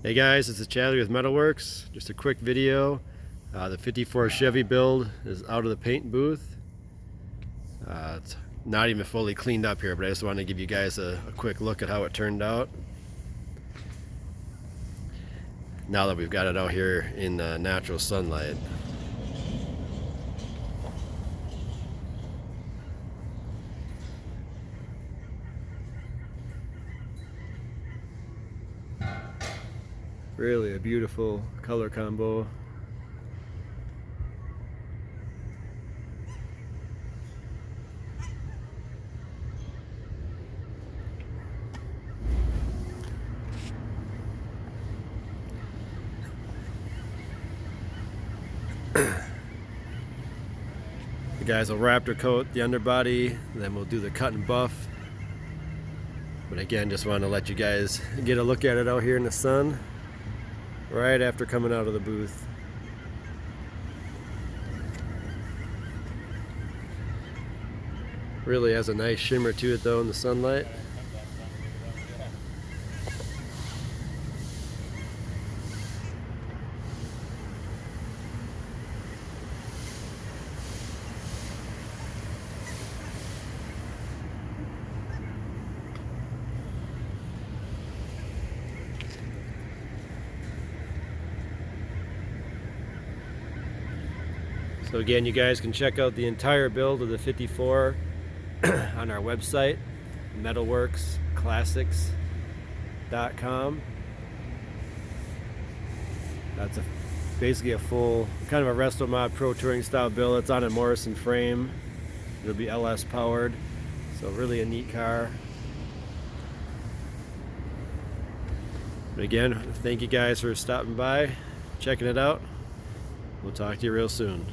Hey guys, it's Chadley with Metalworks. Just a quick video. The 54 Chevy build is out of the paint booth. It's not even fully cleaned up here, but I just wanted to give you guys a quick look at how it turned out. Now that we've got it out here in natural sunlight. Really a beautiful color combo. The guys will Raptor coat the underbody, then we'll do the cut and buff. But again, just wanted to let you guys get a look at it out here in the sun right after coming out of the booth. Really has a nice shimmer to it though in the sunlight. So again, you guys can check out the entire build of the 54 on our website, metalworksclassics.com. That's basically a full, kind of a resto mod ProTouring style build. It's on a Morrison frame. It'll be LS powered, so really a neat car. But again, thank you guys for stopping by, checking it out. We'll talk to you real soon.